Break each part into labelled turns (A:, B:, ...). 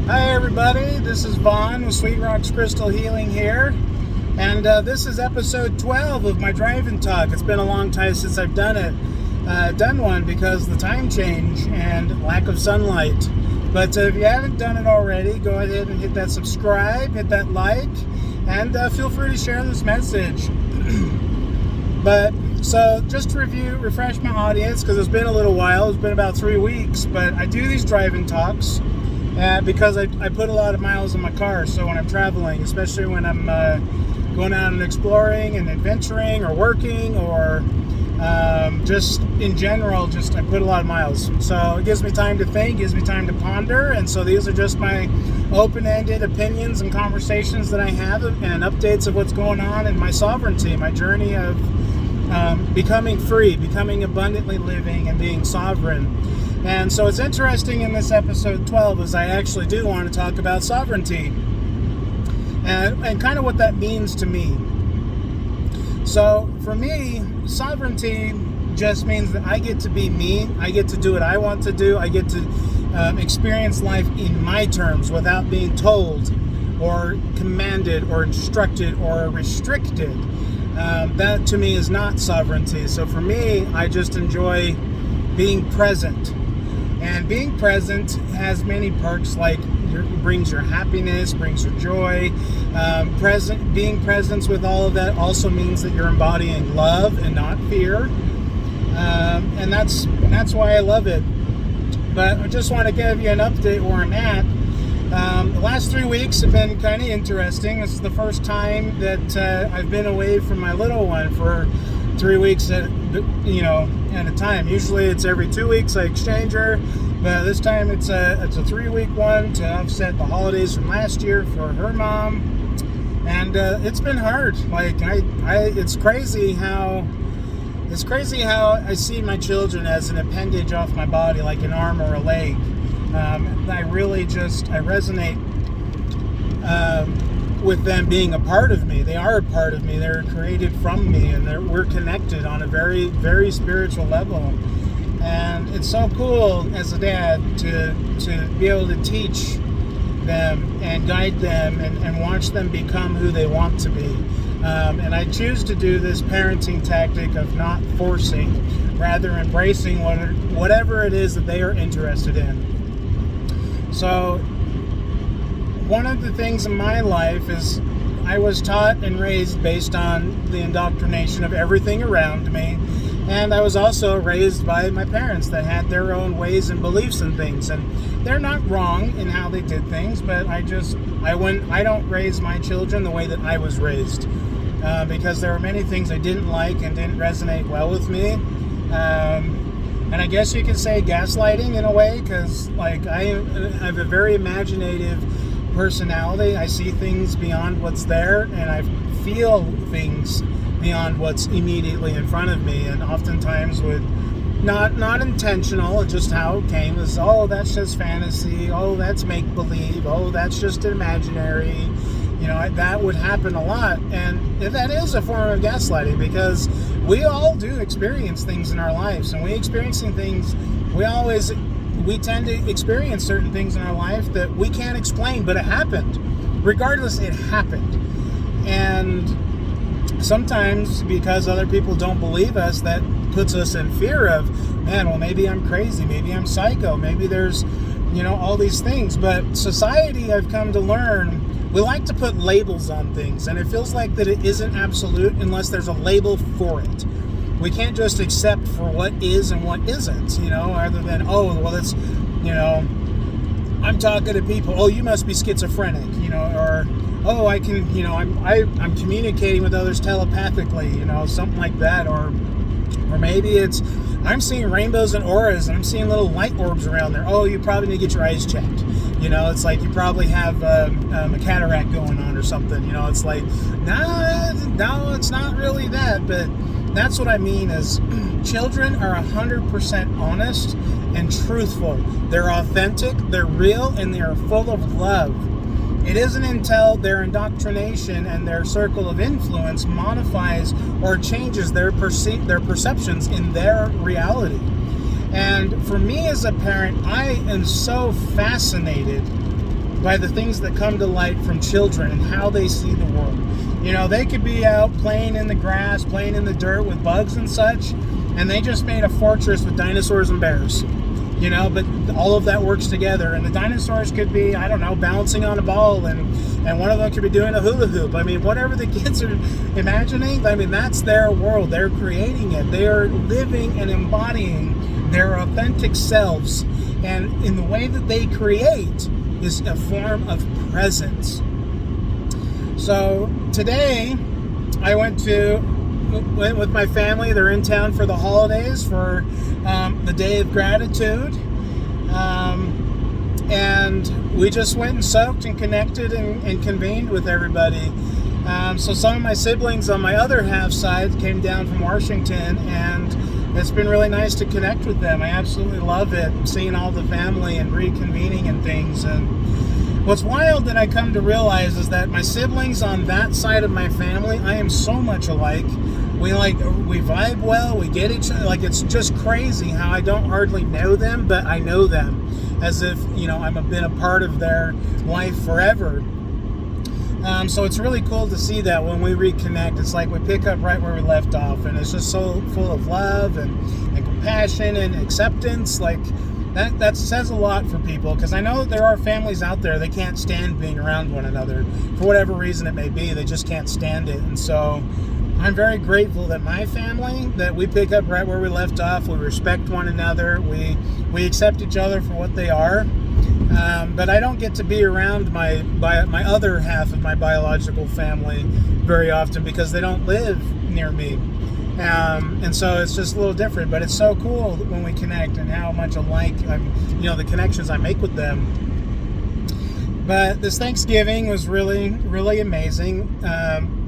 A: Hi everybody, this is Vaughn with Sweet Rocks Crystal Healing here, and this is episode 12 of my driving talk. It's been a long time since I've done one because of the time change and lack of sunlight. But if you haven't done it already, go ahead and hit that subscribe, hit that like, and feel free to share this message. So just to refresh my audience, because it's been a little while, it's been about 3 weeks, but I do these driving talks because I put a lot of miles in my car. So when I'm traveling, especially when I'm going out and exploring and adventuring or working or just in general, I put a lot of miles. So it gives me time to think, gives me time to ponder. And so these are just my open-ended opinions and conversations that I have and updates of what's going on in my sovereignty, my journey of becoming free, becoming abundantly living and being sovereign. And so it's interesting in this episode 12 as I actually do want to talk about sovereignty and kind of what that means to me. So for me, sovereignty just means that I get to be me. I get to do what I want to do. I get to experience life in my terms without being told or commanded or instructed or restricted. That to me is not sovereignty. So for me, I just enjoy being present. And being present has many perks, like brings your happiness, brings your joy. Being present with all of that also means that you're embodying love and not fear. And that's why I love it. But I just want to give you an update where I'm at. The last 3 weeks have been kind of interesting. This is the first time that I've been away from my little one for 3 weeks at a time. Usually it's every 2 weeks I exchange her, but this time it's a 3-week one to offset the holidays from last year for her mom. And it's been hard. Like it's crazy how I see my children as an appendage off my body, like an arm or a leg. I resonate with them being a part of me. They are a part of me. They're created from me, and we're connected on a very, very spiritual level. And it's so cool as a dad to be able to teach them and guide them and watch them become who they want to be. And I choose to do this parenting tactic of not forcing, rather embracing whatever it is that they are interested in. So one of the things in my life is I was taught and raised based on the indoctrination of everything around me. And I was also raised by my parents that had their own ways and beliefs and things. And they're not wrong in how they did things, but I don't raise my children the way that I was raised. Because there were many things I didn't like and didn't resonate well with me. And I guess you could say gaslighting in a way, because I have a very imaginative personality. I see things beyond what's there, and I feel things beyond what's immediately in front of me, and oftentimes with not intentional, just how it came is, oh, that's just fantasy, oh, that's make-believe, oh, that's just imaginary. That would happen a lot, and that is a form of gaslighting, because we all do experience things in our lives, and we tend to experience certain things in our life that we can't explain, but it happened. Regardless, it happened. And sometimes, because other people don't believe us, that puts us in fear of, man, well, maybe I'm crazy, maybe I'm psycho, maybe there's, all these things. But society, I've come to learn, we like to put labels on things, and it feels like that it isn't absolute unless there's a label for it. We can't just accept for what is and what isn't, other than, oh, well, it's, I'm talking to people, oh, you must be schizophrenic, or, oh, I can, I'm communicating with others telepathically, something like that, or maybe it's, I'm seeing rainbows and auras, and I'm seeing little light orbs around there. Oh, you probably need to get your eyes checked. It's like you probably have a cataract going on or something. It's like, no, it's not really that. But that's what I mean is children are 100% honest and truthful. They're authentic, they're real, and they are full of love. It isn't until their indoctrination and their circle of influence modifies or changes their perceptions in their reality. And for me as a parent, I am so fascinated by the things that come to light from children and how they see the world. You know, they could be out playing in the grass, playing in the dirt with bugs and such, and they just made a fortress with dinosaurs and bears. You know, but all of that works together, and the dinosaurs could be, I don't know, bouncing on a ball, and one of them could be doing a hula hoop. I mean, whatever the kids are imagining, I mean, that's their world. They're creating it. They are living and embodying their authentic selves, and in the way that they create is a form of presence. So today, I went with my family. They're in town for the holidays for the Day of Gratitude, and we just went and soaked and connected and convened with everybody. So some of my siblings on my other half side came down from Washington, and it's been really nice to connect with them. I absolutely love it, seeing all the family and reconvening and things. And what's wild that I come to realize is that my siblings on that side of my family, I am so much alike. We vibe well, we get each other. Like, it's just crazy how I don't hardly know them, but I know them as if, you know, I've been a part of their life forever. So it's really cool to see that when we reconnect. It's like we pick up right where we left off, and it's just so full of love and compassion and acceptance. Like, that says a lot for people, because I know there are families out there, they can't stand being around one another for whatever reason it may be. They just can't stand it. And so I'm very grateful that my family, that we pick up right where we left off. We respect one another. We accept each other for what they are. But I don't get to be around my other half of my biological family very often because they don't live near me. And so it's just a little different, but it's so cool when we connect and how much alike the connections I make with them. But this Thanksgiving was really, really amazing.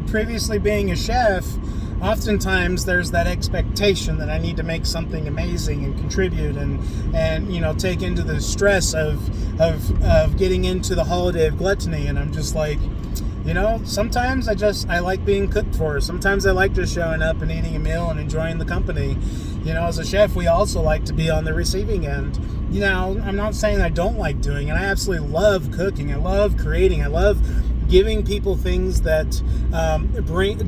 A: Previously being a chef, oftentimes there's that expectation that I need to make something amazing and contribute and take into the stress of getting into the holiday of gluttony. And I'm just like, sometimes I like being cooked for. Sometimes I like just showing up and eating a meal and enjoying the company. As a chef, we also like to be on the receiving end. I'm not saying I don't like doing it. I absolutely love cooking. I love creating. I love giving people things that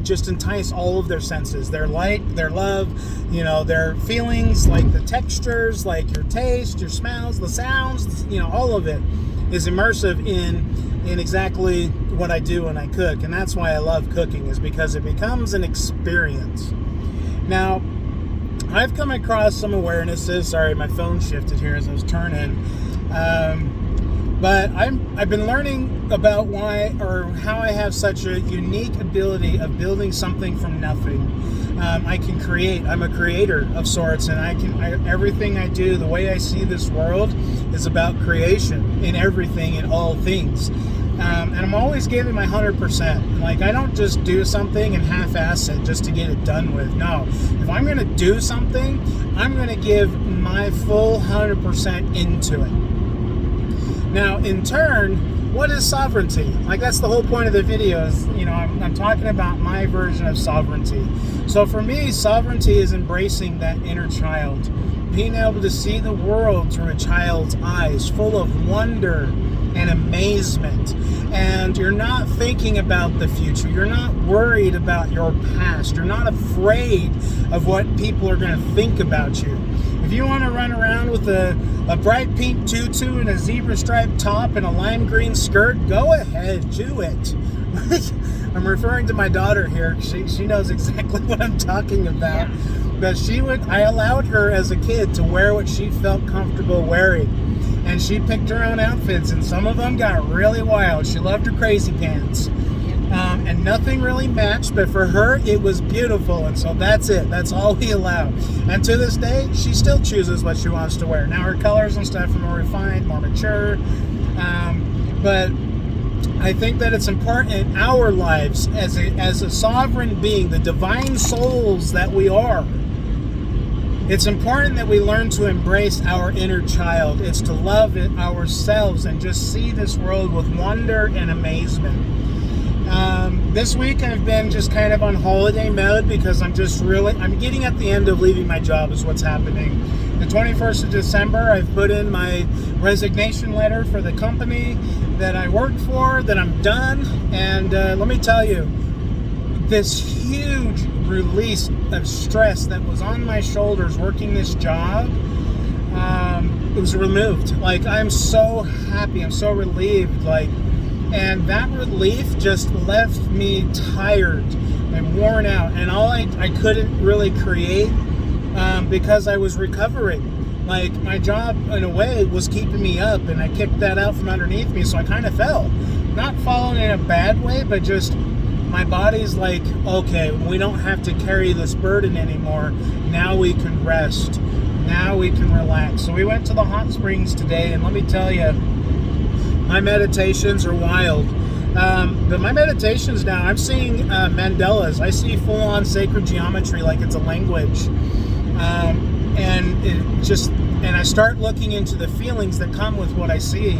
A: just entice all of their senses, their light, their love, their feelings, like the textures, like your taste, your smells, the sounds, all of it is immersive in exactly what I do when I cook. And that's why I love cooking, is because it becomes an experience. Now, I've come across some awarenesses. Sorry, my phone shifted here as I was turning. But I've been learning about why or how I have such a unique ability of building something from nothing. I can create. I'm a creator of sorts, and everything I do, the way I see this world, is about creation in everything, in all things. And I'm always giving my 100%. Like, I don't just do something and half-ass it just to get it done with. No. If I'm going to do something, I'm going to give my full 100% into it. Now, in turn, what is sovereignty? Like, that's the whole point of the video is, I'm talking about my version of sovereignty. So for me, sovereignty is embracing that inner child, being able to see the world through a child's eyes, full of wonder and amazement. And you're not thinking about the future. You're not worried about your past. You're not afraid of what people are going to think about you. If you want to run around with a bright pink tutu and a zebra striped top and a lime green skirt, go ahead, do it. I'm referring to my daughter here. She knows exactly what I'm talking about. But I allowed her as a kid to wear what she felt comfortable wearing. And she picked her own outfits, and some of them got really wild. She loved her crazy pants. And nothing really matched, but for her, it was beautiful. And so that's it. That's all we allow. And to this day, she still chooses what she wants to wear. Now, her colors and stuff are more refined, more mature. But I think that it's important in our lives as a sovereign being, the divine souls that we are. It's important that we learn to embrace our inner child. It's to love it ourselves and just see this world with wonder and amazement. This week I've been just kind of on holiday mode because I'm getting at the end of leaving my job is what's happening. the 21st of December, I've put in my resignation letter for the company that I work for, that I'm done. And let me tell you, this huge release of stress that was on my shoulders working this job, it was removed. Like, I'm so happy, I'm so relieved, like, and that relief just left me tired and worn out, and all I couldn't really create, because I was recovering. Like, my job in a way was keeping me up, and I kicked that out from underneath me, so I kind of fell. Not falling in a bad way, but just my body's like, okay, we don't have to carry this burden anymore. Now we can rest. Now we can relax. So we went to the hot springs today, and let me tell you, my meditations are wild. But my meditations now, I'm seeing mandalas. I see full-on sacred geometry like it's a language. And I start looking into the feelings that come with what I see.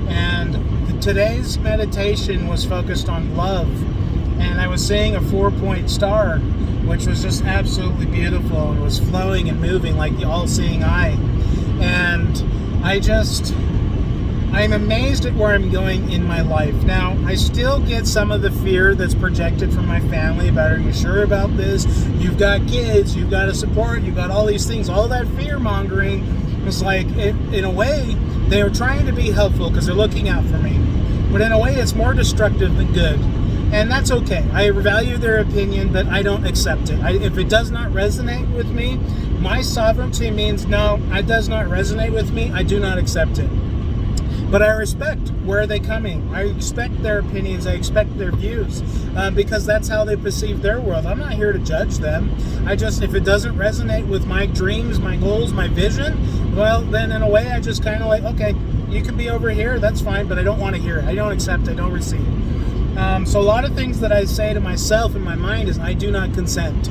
A: And today's meditation was focused on love. And I was seeing a 4-point star, which was just absolutely beautiful, and was flowing and moving like the all-seeing eye. And I'm amazed at where I'm going in my life. Now, I still get some of the fear that's projected from my family about, are you sure about this? You've got kids, you've got to support, you've got all these things. All that fear-mongering was like, in a way, they are trying to be helpful because they're looking out for me. But in a way, it's more destructive than good. And that's okay. I value their opinion, but I don't accept it. If it does not resonate with me, my sovereignty means, no, it does not resonate with me. I do not accept it. But I respect where they're coming. I respect their opinions. I respect their views, because that's how they perceive their world. I'm not here to judge them. If it doesn't resonate with my dreams, my goals, my vision, well, then in a way, I just kind of like, okay, you can be over here. That's fine, but I don't want to hear it. I don't accept it. I don't receive. So a lot of things that I say to myself in my mind is, I do not consent.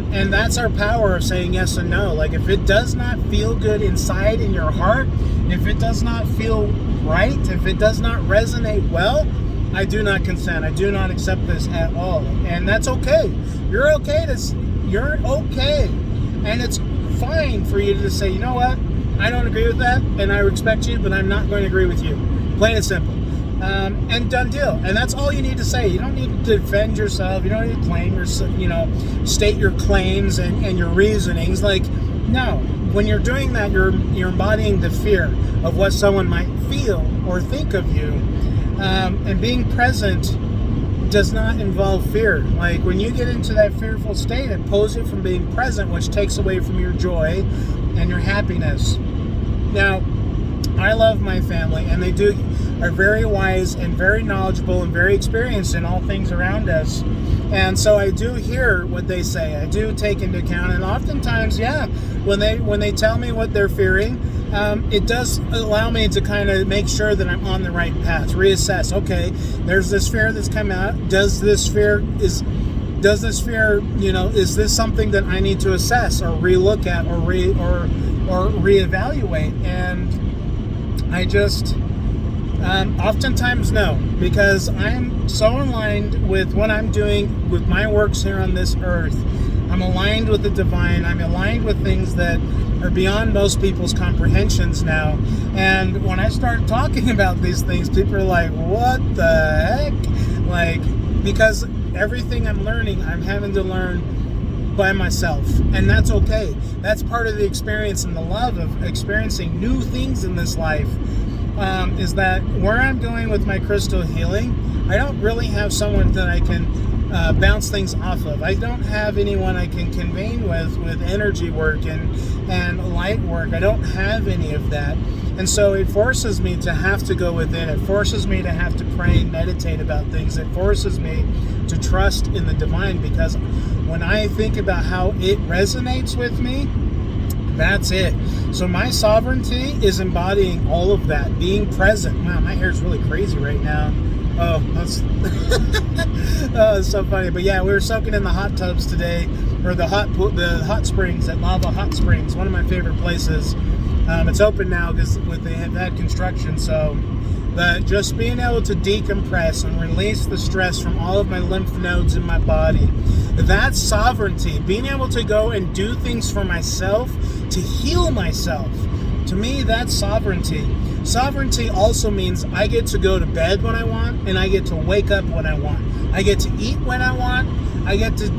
A: And that's our power of saying yes and no. Like, if it does not feel good inside in your heart, if it does not feel right, if it does not resonate well, I do not consent. I do not accept this at all. And that's okay. You're okay. You're okay. And it's fine for you to say, you know what? I don't agree with that, and I respect you, but I'm not going to agree with you. Plain and simple. And done deal. And that's all you need to say. You don't need to defend yourself. You don't need to claim state your claims and your reasonings. Like, no. When you're doing that, you're embodying the fear of what someone might feel or think of you. And being present does not involve fear. Like, when you get into that fearful state, it pulls you from being present, which takes away from your joy and your happiness. Now, I love my family, and they are very wise and very knowledgeable and very experienced in all things around us. And so I do hear what they say. I do take into account, and oftentimes, when they tell me what they're fearing, it does allow me to kind of make sure that I'm on the right path. Reassess. Okay, there's this fear that's come out. Is this fear, is this something that I need to assess or relook at or reevaluate? And I just oftentimes no, because I'm so aligned with what I'm doing with my works here on this earth. I'm aligned with the divine. I'm aligned with things that are beyond most people's comprehensions now. And when I start talking about these things, people are like, what the heck? Like, because everything I'm learning, I'm having to learn by myself, and that's okay. That's part of the experience and the love of experiencing new things in this life. Is that where I'm going with my crystal healing, I don't really have someone that I can bounce things off of. I don't have anyone I can convene with energy work and light work. I don't have any of that. And so it forces me to have to go within. It forces me to have to pray and meditate about things. It forces me to trust in the divine, because when I think about how it resonates with me, that's it. So my sovereignty is embodying all of that, being present. Wow, my hair's really crazy right now. Oh, that's it's so funny. But yeah, we were soaking in the hot tubs today, or the hot springs at Lava Hot Springs, one of my favorite places. It's open now because they have had construction. So just being able to decompress and release the stress from all of my lymph nodes in my body, that's sovereignty. Being able to go and do things for myself to heal myself. To me, that's sovereignty. Sovereignty also means I get to go to bed when I want, and I get to wake up when I want. I get to eat when I want. I get to,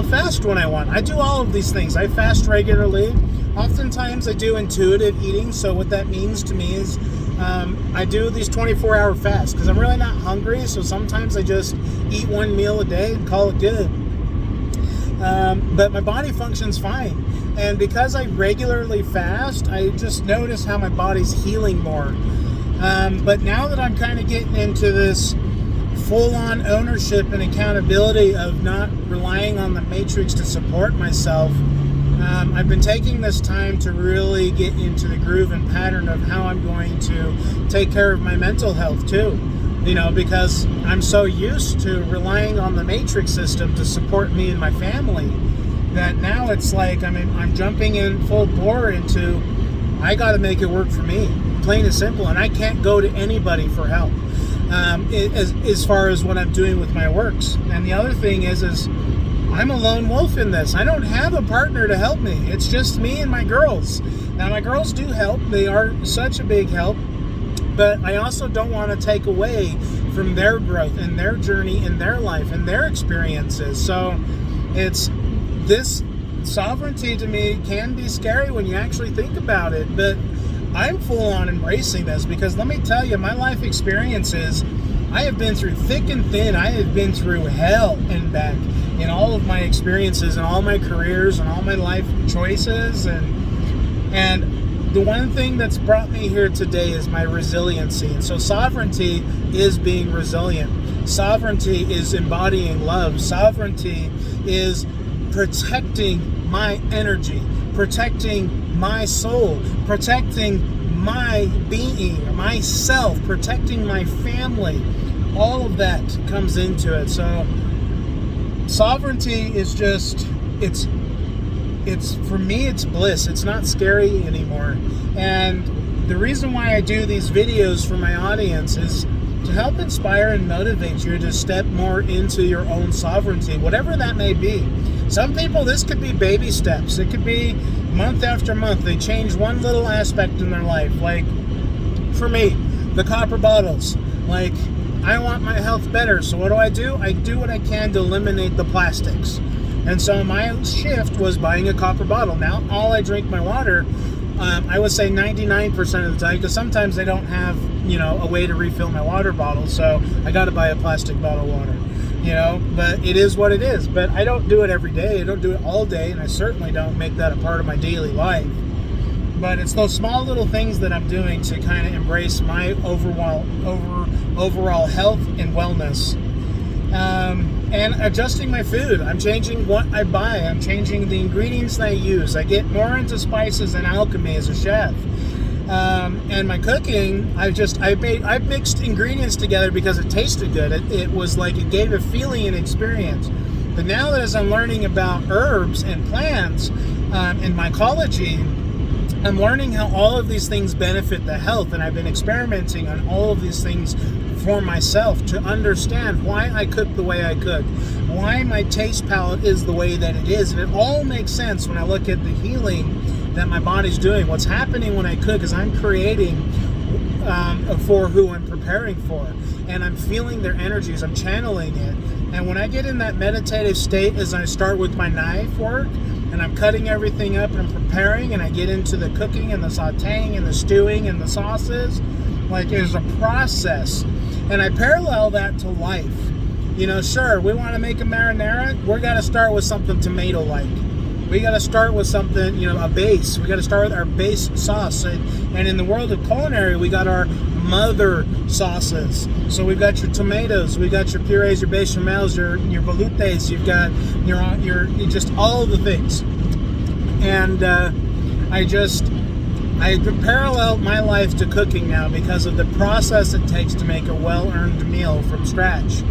A: fast when I want. I do all of these things. I fast regularly. Oftentimes I do intuitive eating. So what that means to me is I do these 24-hour fasts because I'm really not hungry. So sometimes I just eat one meal a day and call it good. But my body functions fine. And because I regularly fast, I just notice how my body's healing more. But now that I'm kind of getting into this full-on ownership and accountability of not relying on the matrix to support myself, I've been taking this time to really get into the groove and pattern of how I'm going to take care of my mental health too. Because I'm so used to relying on the matrix system to support me and my family that now it's like I'm jumping in full bore into I got to make it work for me, plain and simple, and I can't go to anybody for help as far as what I'm doing with my works. And the other thing is I'm a lone wolf in this. I don't have a partner to help me. It's just me and my girls. Now my girls do help. They are such a big help. But I also don't want to take away from their growth and their journey in their life and their experiences. So it's this sovereignty to me can be scary when you actually think about it. But I'm full on embracing this because let me tell you, my life experiences, I have been through thick and thin. I have been through hell and back in all of my experiences and all my careers and all my life choices. And the one thing that's brought me here today is my resiliency. And so sovereignty is being resilient. Sovereignty is embodying love. Sovereignty is protecting my energy, protecting my soul, protecting my being, myself, protecting my family. All of that comes into it. So sovereignty is just, it's for me, it's bliss. It's not scary anymore. And the reason why I do these videos for my audience is to help inspire and motivate you to step more into your own sovereignty, whatever that may be. Some people, this could be baby steps. It could be month after month. They change one little aspect in their life. Like for me, the copper bottles. Like I want my health better. So what do? I do what I can to eliminate the plastics. And so my shift was buying a copper bottle. Now, all I drink my water, I would say 99% of the time, because sometimes I don't have, a way to refill my water bottle. So I got to buy a plastic bottle of water, but it is what it is. But I don't do it every day. I don't do it all day. And I certainly don't make that a part of my daily life. But it's those small little things that I'm doing to kind of embrace my overall health and wellness. And adjusting my food. I'm changing what I buy. I'm changing the ingredients that I use. I get more into spices and alchemy as a chef. And my cooking, I mixed ingredients together because it tasted good. It was like it gave a feeling and experience. But now that as I'm learning about herbs and plants and mycology, I'm learning how all of these things benefit the health. And I've been experimenting on all of these things for myself to understand why I cook the way I cook, why my taste palette is the way that it is. And it all makes sense when I look at the healing that my body's doing. What's happening when I cook is I'm creating for who I'm preparing for. And I'm feeling their energies, I'm channeling it. And when I get in that meditative state, as I start with my knife work, and I'm cutting everything up and I'm preparing, and I get into the cooking and the sauteing and the stewing and the sauces, like there's a process. And I parallel that to life. Sure, we want to make a marinara. We're got to start with something tomato-like. We got to start with something, a base. We got to start with our base sauce. And in the world of culinary, we got our mother sauces. So we've got your tomatoes, we got your purees, your bechamels, your veloutes. You've got your just all the things. And I parallel my life to cooking now because of the process it takes to make a well-earned meal from scratch.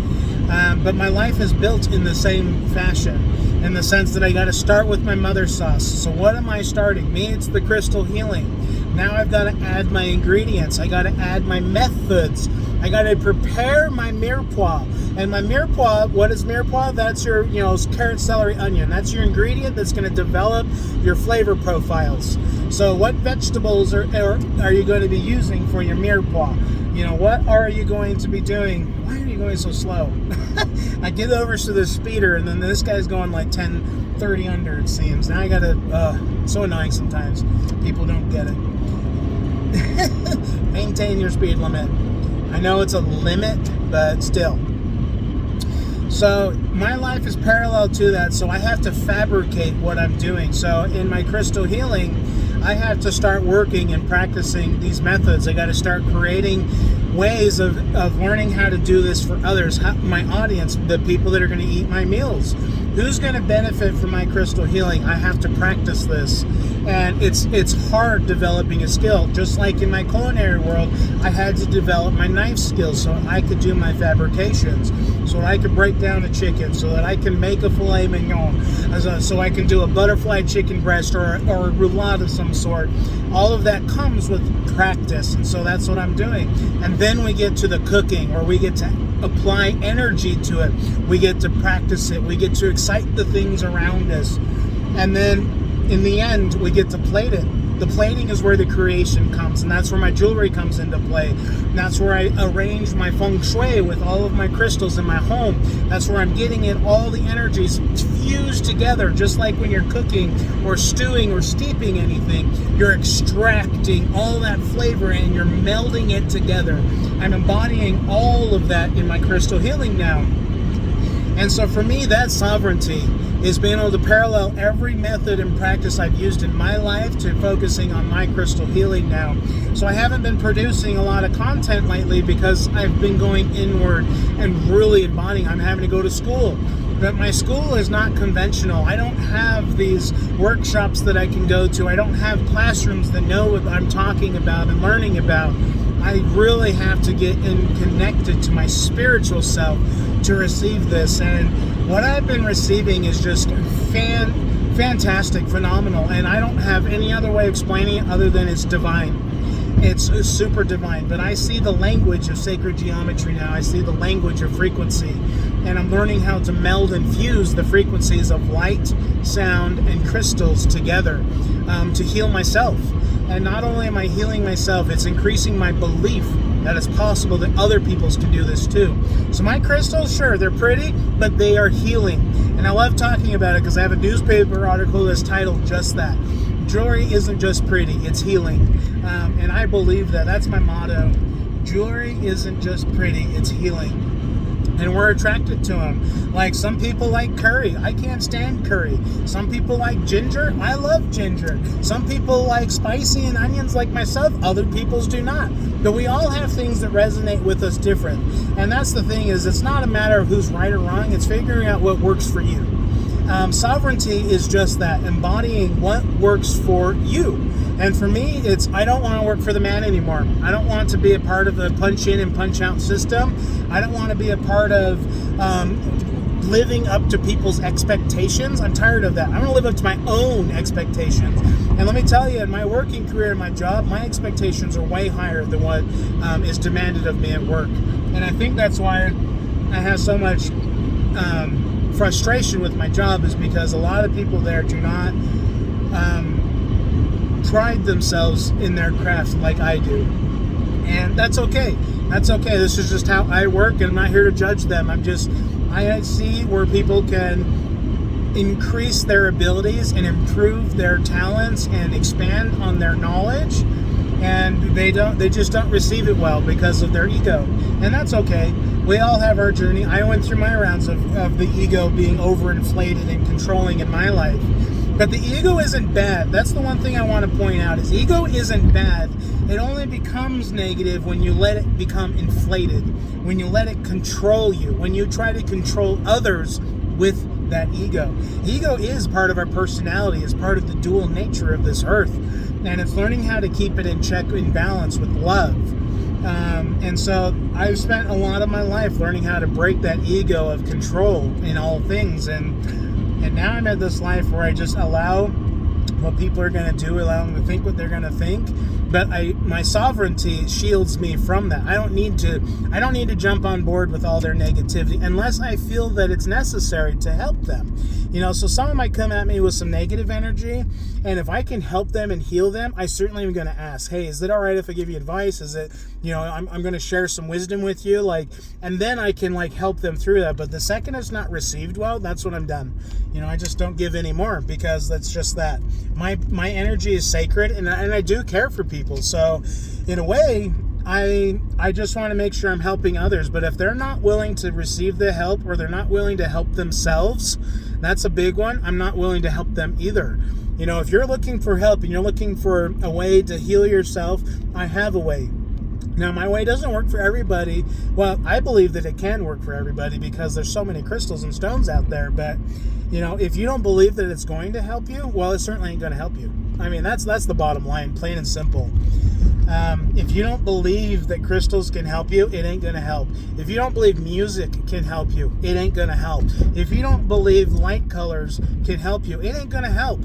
A: But my life is built in the same fashion, in the sense that I got to start with my mother sauce. So what am I starting? Me, it's the crystal healing. Now I've got to add my ingredients. I got to add my methods. I got to prepare my mirepoix. And my mirepoix, what is mirepoix? That's your, carrot, celery, onion. That's your ingredient that's going to develop your flavor profiles. So what vegetables are you going to be using for your mirepoix? What are you going to be doing? Why are you going so slow? I get over to the speeder, and then this guy's going like 10, 30 under, it seems. Now I got to, so annoying sometimes. People don't get it. Maintain your speed limit. I know it's a limit, but still. So my life is parallel to that, so I have to fabricate what I'm doing. So in my crystal healing, I have to start working and practicing these methods. I got to start creating ways of learning how to do this for others, my audience, the people that are going to eat my meals. Who's going to benefit from my crystal healing? I have to practice this. And it's hard developing a skill. Just like in my culinary world, I had to develop my knife skills so I could do my fabrications, so that I could break down a chicken, so that I can make a filet mignon, so I can do a butterfly chicken breast or a roulade of some sort. All of that comes with practice, and so that's what I'm doing. And then we get to the cooking, or we get to apply energy to it. We get to practice it. We get to excite the things around us. And then in the end, we get to plate it. The plating is where the creation comes, and that's where my jewelry comes into play. And that's where I arrange my feng shui with all of my crystals in my home. That's where I'm getting in all the energies fused together, just like when you're cooking or stewing or steeping anything. You're extracting all that flavor and you're melding it together. I'm embodying all of that in my crystal healing now. And so for me, that's sovereignty, is being able to parallel every method and practice I've used in my life to focusing on my crystal healing now. So I haven't been producing a lot of content lately because I've been going inward and really embodying. I'm having to go to school. But my school is not conventional. I don't have these workshops that I can go to. I don't have classrooms that know what I'm talking about and learning about. I really have to get connected to my spiritual self to receive this. And what I've been receiving is just fantastic, phenomenal. And I don't have any other way of explaining it other than it's divine. It's super divine. But I see the language of sacred geometry now. I see the language of frequency. And I'm learning how to meld and fuse the frequencies of light, sound, and crystals together to heal myself. And not only am I healing myself, it's increasing my belief that it's possible that other peoples can do this too. So my crystals, sure, they're pretty, but they are healing. And I love talking about it because I have a newspaper article that's titled just that. Jewelry isn't just pretty, it's healing. And I believe that. That's my motto. Jewelry isn't just pretty, it's healing. And we're attracted to them. Like some people like curry. I can't stand curry. Some people like ginger. I love ginger. Some people like spicy and onions like myself. Other peoples do not. But we all have things that resonate with us different. And that's the thing, is it's not a matter of who's right or wrong. It's figuring out what works for you. Sovereignty is just that, embodying what works for you. And for me, it's I don't want to work for the man anymore. I don't want to be a part of the punch in and punch out system. I don't want to be a part of living up to people's expectations. I'm tired of that. I'm going to live up to my own expectations. And let me tell you, in my working career, in my job, my expectations are way higher than what is demanded of me at work. And I think that's why I have so much frustration with my job, is because a lot of people there do not pride themselves in their craft like I do. And that's okay. That's okay. This is just how I work, and I'm not here to judge them. I see where people can increase their abilities and improve their talents and expand on their knowledge, and they just don't receive it well because of their ego. And that's okay. We all have our journey. I went through my rounds of the ego being overinflated and controlling in my life. But the ego isn't bad. That's the one thing I want to point out, is ego isn't bad. It only becomes negative when you let it become inflated, when you let it control you, when you try to control others with that ego. Ego is part of our personality, is part of the dual nature of this earth. And it's learning how to keep it in check, in balance with love. And so I've spent a lot of my life learning how to break that ego of control in all things. And now I'm at this life where I just allow what people are going to do, allow them to think what they're going to think, but my sovereignty shields me from that. I don't need to jump on board with all their negativity unless I feel that it's necessary to help them. So someone might come at me with some negative energy, and if I can help them and heal them, I certainly am going to ask, hey, is it all right if I give you advice? Is it, I'm going to share some wisdom with you, and then I can help them through that. But the second it's not received well, that's when I'm done. I just don't give anymore, because that's just that. My energy is sacred, and I do care for people. So in a way, I just want to make sure I'm helping others. But if they're not willing to receive the help, or they're not willing to help themselves, that's a big one. I'm not willing to help them either. If you're looking for help and you're looking for a way to heal yourself, I have a way. Now, my way doesn't work for everybody. Well, I believe that it can work for everybody because there's so many crystals and stones out there. But, if you don't believe that it's going to help you, well, it certainly ain't going to help you. I mean, that's the bottom line, plain and simple. If you don't believe that crystals can help you, it ain't going to help. If you don't believe music can help you, it ain't going to help. If you don't believe light colors can help you, it ain't going to help.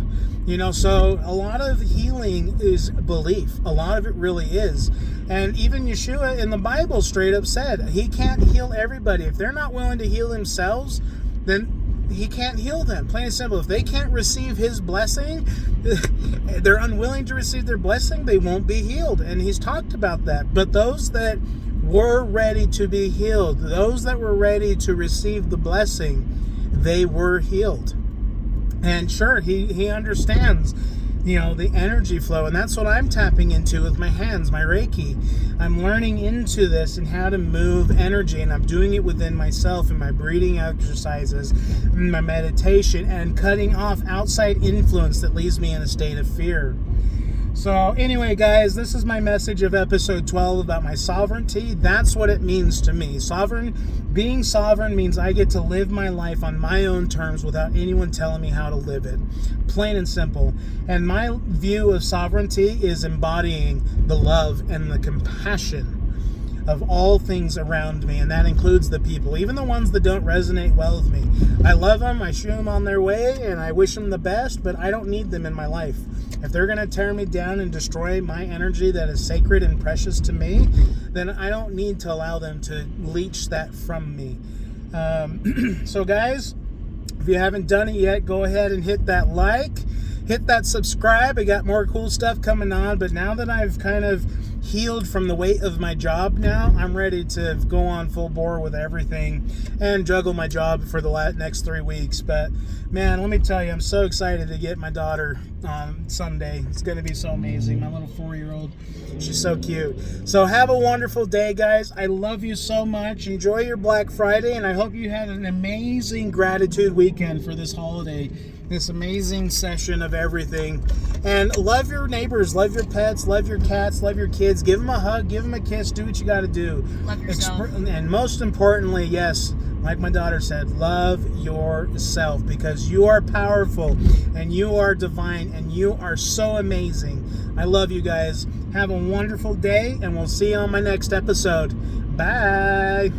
A: So a lot of healing is belief. A lot of it really is. And even Yeshua in the Bible straight up said he can't heal everybody. If they're not willing to heal themselves, then he can't heal them. Plain and simple. If they can't receive his blessing, they're unwilling to receive their blessing, they won't be healed. And he's talked about that. But those that were ready to be healed, those that were ready to receive the blessing, they were healed. And sure, he understands, the energy flow. And that's what I'm tapping into with my hands, my Reiki. I'm learning into this and how to move energy. And I'm doing it within myself in my breathing exercises, my meditation, and cutting off outside influence that leaves me in a state of fear. So anyway, guys, this is my message of episode 12 about my sovereignty. That's what it means to me. Being sovereign means I get to live my life on my own terms without anyone telling me how to live it. Plain and simple. And my view of sovereignty is embodying the love and the compassion of all things around me, and that includes the people, even the ones that don't resonate well with me. I love them, I shoo them on their way, and I wish them the best, but I don't need them in my life. If they're going to tear me down and destroy my energy that is sacred and precious to me, then I don't need to allow them to leech that from me. So guys, if you haven't done it yet, go ahead and hit that like, hit that subscribe. I got more cool stuff coming on, but now that I've kind of healed from the weight of my job now, I'm ready to go on full bore with everything and juggle my job for the next 3 weeks. But man, let me tell you, I'm so excited to get my daughter on Sunday. It's going to be so amazing. My little 4-year-old, she's so cute. So have a wonderful day, guys. I love you so much. Enjoy your Black Friday, and I hope you had an amazing gratitude weekend for this holiday, this amazing session of everything. And love your neighbors, love your pets, love your cats, love your kids. Give them a hug, give them a kiss, do what you got to do.
B: Love yourself.
A: And most importantly, yes, like my daughter said, love yourself, because you are powerful and you are divine and you are so amazing. I love you guys. Have a wonderful day, and we'll see you on my next episode. Bye.